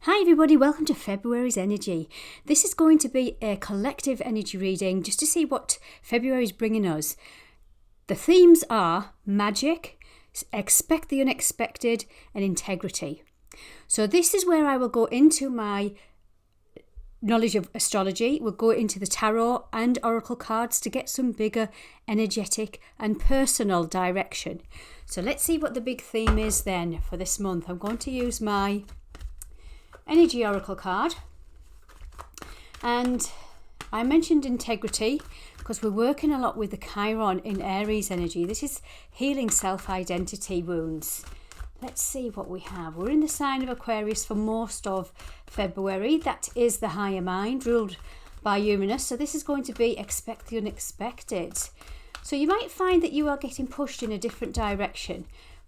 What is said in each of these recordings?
Hi everybody, welcome to February's energy. This is going to be a collective energy reading just to see what February is bringing us. The themes are magic, expect the unexpected, and integrity. So this is where I will go into my knowledge of astrology. We'll go into the tarot and oracle cards to get some bigger energetic and personal direction. So let's see what the big theme is then for this month. I'm going to use my energy oracle card, and I mentioned integrity because we're working a lot with the xhiron in Aries energy. This is healing self-identity wounds. Let's see what we have. We're in the sign of Aquarius for most of February. That is the higher mind ruled by Uranus. So this is going to be expect the unexpected. So you might find that you are getting pushed in a different direction,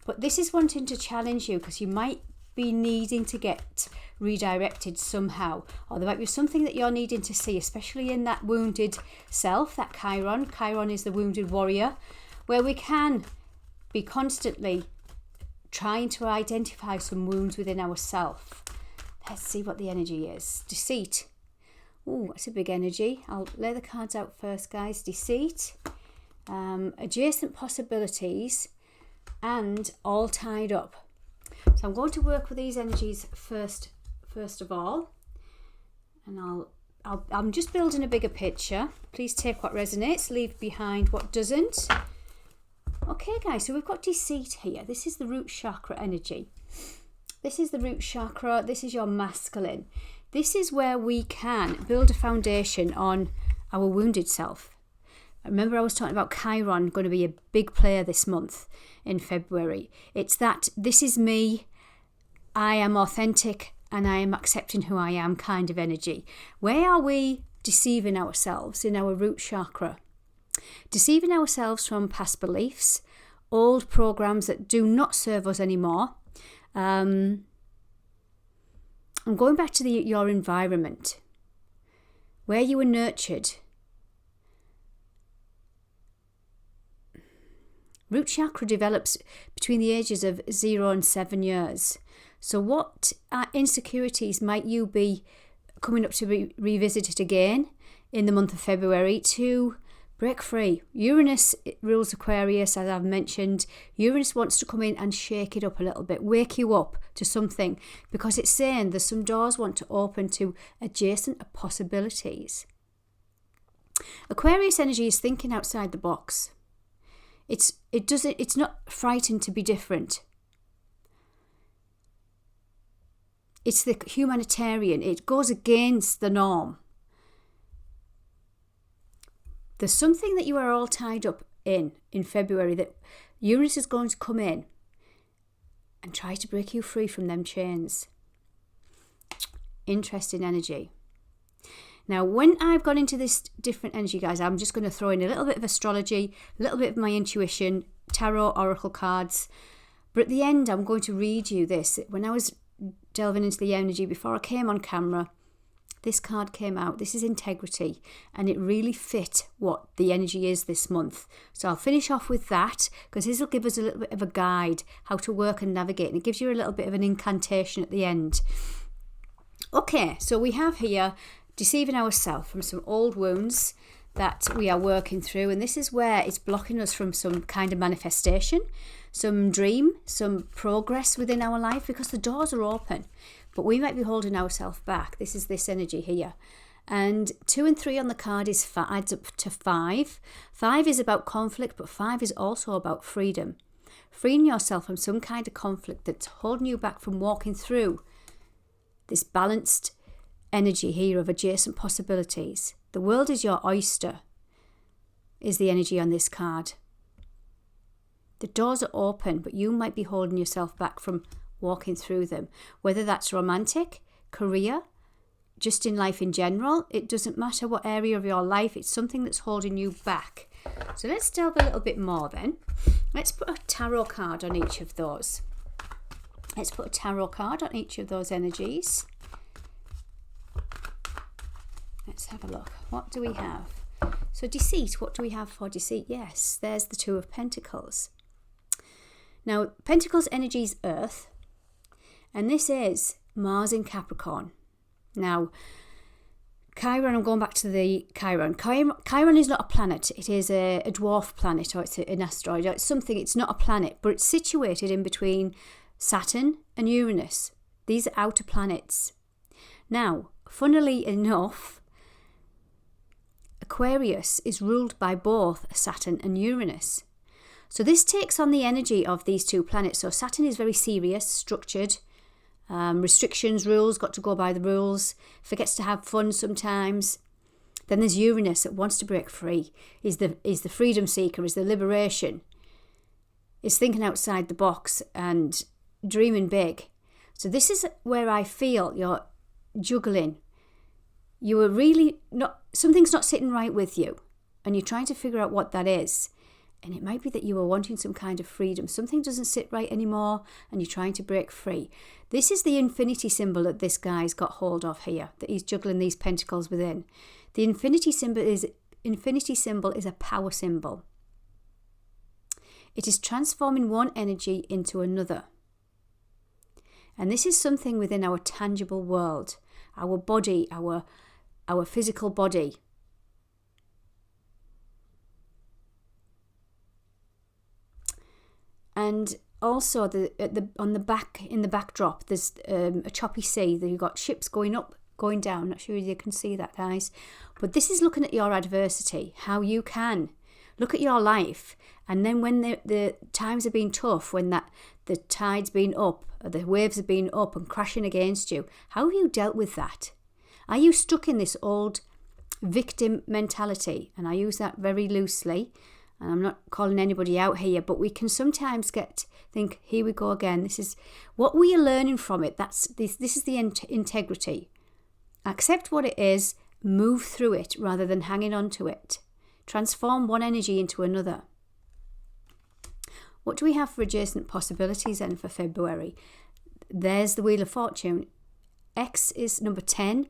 but this is wanting to challenge you because you might be needing to get redirected somehow, or there might be something that you're needing to see, especially in that wounded self, that xhiron. Xhiron is the wounded warrior, where we can be constantly trying to identify some wounds within ourselves. Let's see what the energy is. Deceit. Oh, that's a big energy. I'll lay the cards out first, guys. Deceit, adjacent possibilities, and all tied up. So I'm going to work with these energies first of all, and I'm just building a bigger picture. Please take what resonates, leave behind what doesn't. Okay, guys, so we've got deceit here. This is the root chakra energy. This is the root chakra. This is your masculine. This is where we can build a foundation on our wounded self. Remember, I was talking about xhiron going to be a big player this month in February. It's that this is me, I am authentic, and I am accepting who I am kind of energy. Where are we deceiving ourselves in our root chakra? Deceiving ourselves from past beliefs, old programs that do not serve us anymore. I'm going back to your environment, where you were nurtured. Root chakra develops between the ages of 0 and 7 years. So what insecurities might you be coming up to be revisited again in the month of February to break free? Uranus rules Aquarius, as I've mentioned. Uranus wants to come in and shake it up a little bit, wake you up to something, because it's saying there's some doors want to open to adjacent possibilities. Aquarius energy is thinking outside the box. It's not frightened to be different. It's the humanitarian. It goes against the norm. There's something that you are all tied up in February that Uranus is going to come in and try to break you free from them chains. Interesting energy. Now, when I've gone into this different energy, guys, I'm just going to throw in a little bit of astrology, a little bit of my intuition, tarot, oracle cards. But at the end, I'm going to read you this. When I was delving into the energy before I came on camera, this card came out. This is integrity, and it really fit what the energy is this month. So I'll finish off with that, because this will give us a little bit of a guide how to work and navigate, and it gives you a little bit of an incantation at the end. Okay, so we have here deceiving ourselves from some old wounds that we are working through, and this is where it's blocking us from some kind of manifestation, some dream, some progress within our life, because the doors are open, but we might be holding ourselves back. This is this energy here. And 2 and 3 on the card adds up to 5. 5 is about conflict, but 5 is also about freedom. Freeing yourself from some kind of conflict that's holding you back from walking through this balanced energy here of adjacent possibilities. The world is your oyster, is the energy on this card. The doors are open, but you might be holding yourself back from walking through them. Whether that's romantic, career, just in life in general, it doesn't matter what area of your life, it's something that's holding you back. So let's delve a little bit more then. Let's put a tarot card on each of those. Let's put a tarot card on each of those energies. Let's have a look. What do we have? So deceit, what do we have for deceit? Yes, there's the 2 of Pentacles. Now, Pentacles energy is earth, and this is Mars in Capricorn. Now, Chiron, I'm going back to the Chiron. Chiron is not a planet. It is a dwarf planet, or it's an asteroid. It's something, it's not a planet, but it's situated in between Saturn and Uranus. These are outer planets. Now, funnily enough, Aquarius is ruled by both Saturn and Uranus. So this takes on the energy of these two planets. So Saturn is very serious, structured, restrictions, rules, got to go by the rules, forgets to have fun sometimes. Then there's Uranus that wants to break free, is the freedom seeker, is the liberation, is thinking outside the box and dreaming big. So this is where I feel you're juggling. You are really not, something's not sitting right with you, and you're trying to figure out what that is. And it might be that you are wanting some kind of freedom. Something doesn't sit right anymore and you're trying to break free. This is the infinity symbol that this guy's got hold of here, that he's juggling these pentacles within. The infinity symbol is a power symbol. It is transforming one energy into another. And this is something within our tangible world, our body, our physical body. And also on the back, in the backdrop, there's a choppy sea. You've got ships going up, going down. Not sure if you can see that, guys. But this is looking at your adversity, how you can look at your life. And then when the times have been tough, when the tide's been up, or the waves have been up and crashing against you, how have you dealt with that? Are you stuck in this old victim mentality? And I use that very loosely. And I'm not calling anybody out here, but we can sometimes think, here we go again. This is what we are learning from it. This is the integrity. Accept what it is, move through it rather than hanging on to it. Transform one energy into another. What do we have for adjacent possibilities then for February? There's the Wheel of Fortune. X is number 10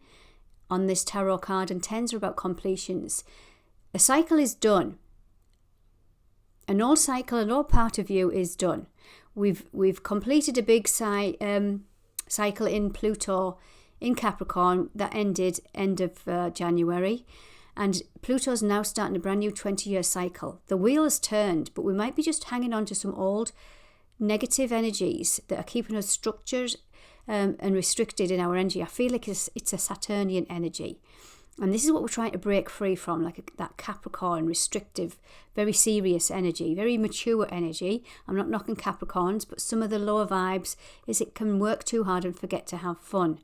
on this tarot card, and 10s are about completions. A cycle is done. An old cycle, an old part of you is done. We've completed a big cycle in Pluto in Capricorn that ended end of January, and Pluto's now starting a brand new 20-year cycle. The wheel has turned, but we might be just hanging on to some old negative energies that are keeping us structured and restricted in our energy. I feel like it's a Saturnian energy. And this is what we're trying to break free from, like that Capricorn, restrictive, very serious energy, very mature energy. I'm not knocking Capricorns, but some of the lower vibes is it can work too hard and forget to have fun.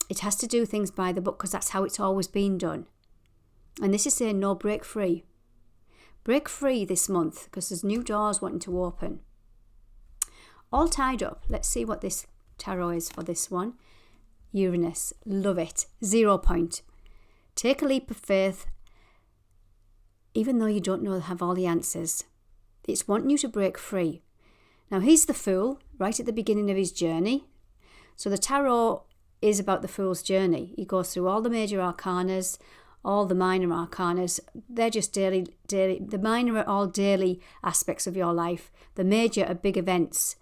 It has to do things by the book because that's how it's always been done. And this is saying no, break free. Break free this month because there's new doors wanting to open. All tied up. Let's see what this tarot is for this one. Uranus, love it. 0 point. Take a leap of faith, even though you don't have all the answers. It's wanting you to break free. Now, he's the Fool right at the beginning of his journey. So the tarot is about the Fool's journey. He goes through all the major arcanas, all the minor arcanas. They're just daily. The minor are all daily aspects of your life. The major are big events.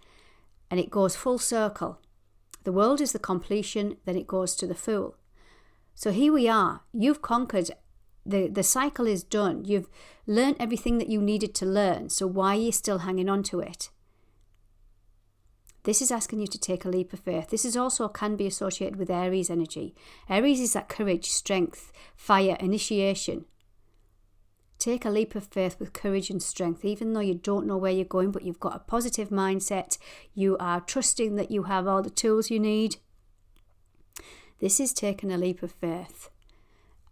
And it goes full circle. The world is the completion, then it goes to the Fool. So here we are. You've conquered. The cycle is done. You've learned everything that you needed to learn. So why are you still hanging on to it? This is asking you to take a leap of faith. This is also can be associated with Aries energy. Aries is that courage, strength, fire, initiation. Take a leap of faith with courage and strength, even though you don't know where you're going, but you've got a positive mindset. You are trusting that you have all the tools you need. This is taking a leap of faith.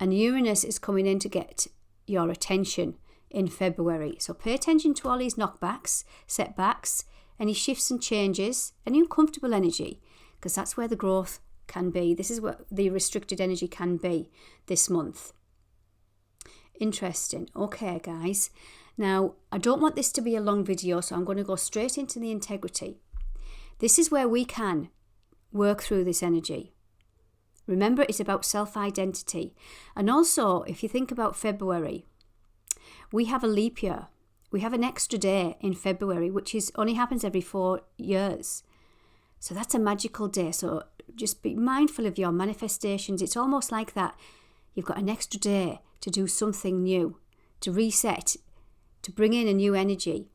And Uranus is coming in to get your attention in February. So pay attention to all these knockbacks, setbacks, any shifts and changes, any uncomfortable energy, because that's where the growth can be. This is what the restricted energy can be this month. Interesting. Okay, guys. Now, I don't want this to be a long video, so I'm going to go straight into the integrity. This is where we can work through this energy. Remember, it's about self-identity. And also, if you think about February, we have a leap year. We have an extra day in February, which only happens every 4 years. So that's a magical day. So just be mindful of your manifestations. It's almost like that. You've got an extra day to do something new, to reset, to bring in a new energy.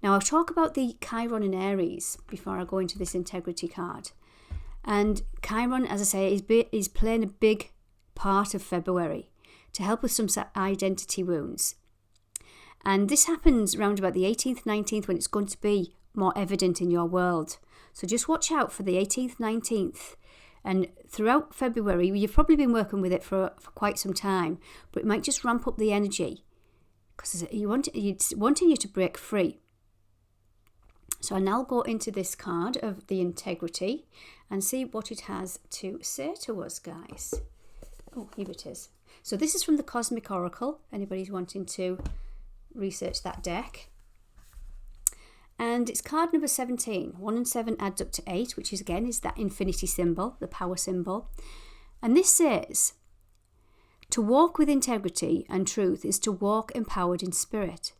Now, I'll talk about the Chiron in Aries before I go into this integrity card. And Chiron, as I say, is playing a big part of February to help with some identity wounds. And this happens around about the 18th, 19th, when it's going to be more evident in your world. So just watch out for the 18th, 19th. And throughout February, you've probably been working with it for quite some time, but it might just ramp up the energy because it's wanting you to break free. So I'll now go into this card of the integrity and see what it has to say to us, guys. Oh, here it is. So this is from the Cosmic Oracle. Anybody's wanting to research that deck. And it's card number 17. 1 and 7 adds up to 8, which is again is that infinity symbol, the power symbol. And this says, to walk with integrity and truth is to walk empowered in spirit.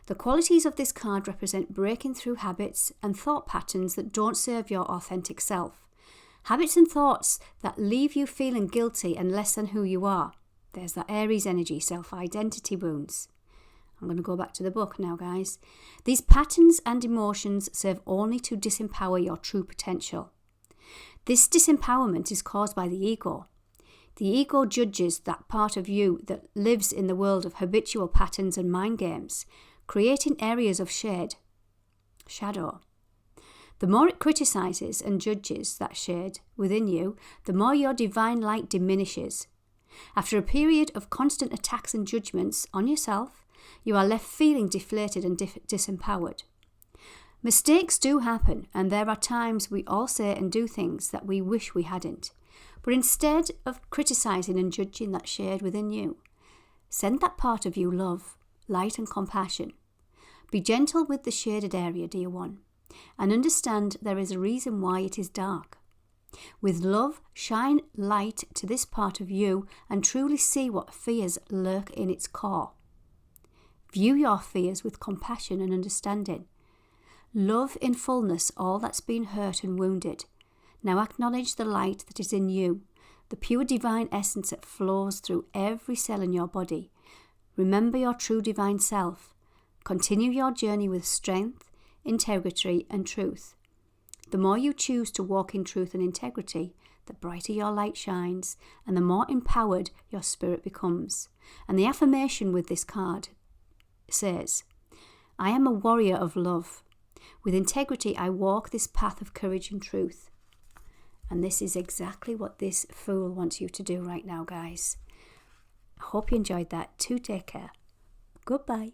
The qualities of this card represent breaking through habits and thought patterns that don't serve your authentic self. Habits and thoughts that leave you feeling guilty and less than who you are. There's that Aries energy, self-identity wounds. I'm going to go back to the book now, guys. These patterns and emotions serve only to disempower your true potential. This disempowerment is caused by the ego. The ego judges that part of you that lives in the world of habitual patterns and mind games, creating areas of shadow. The more it criticizes and judges that shade within you, the more your divine light diminishes. After a period of constant attacks and judgments on yourself, you are left feeling deflated and disempowered. Mistakes do happen, and there are times we all say and do things that we wish we hadn't. But instead of criticizing and judging that shade within you, send that part of you love, light and compassion. Be gentle with the shaded area, dear one, and understand there is a reason why it is dark. With love, shine light to this part of you and truly see what fears lurk in its core. View your fears with compassion and understanding. Love in fullness all that's been hurt and wounded. Now acknowledge the light that is in you, the pure divine essence that flows through every cell in your body. Remember your true divine self. Continue your journey with strength, integrity and truth. The more you choose to walk in truth and integrity, the brighter your light shines and the more empowered your spirit becomes. And the affirmation with this card says, I am a warrior of love. With integrity, I walk this path of courage and truth. And this is exactly what this Fool wants you to do right now, guys. I hope you enjoyed that. Take care. Goodbye.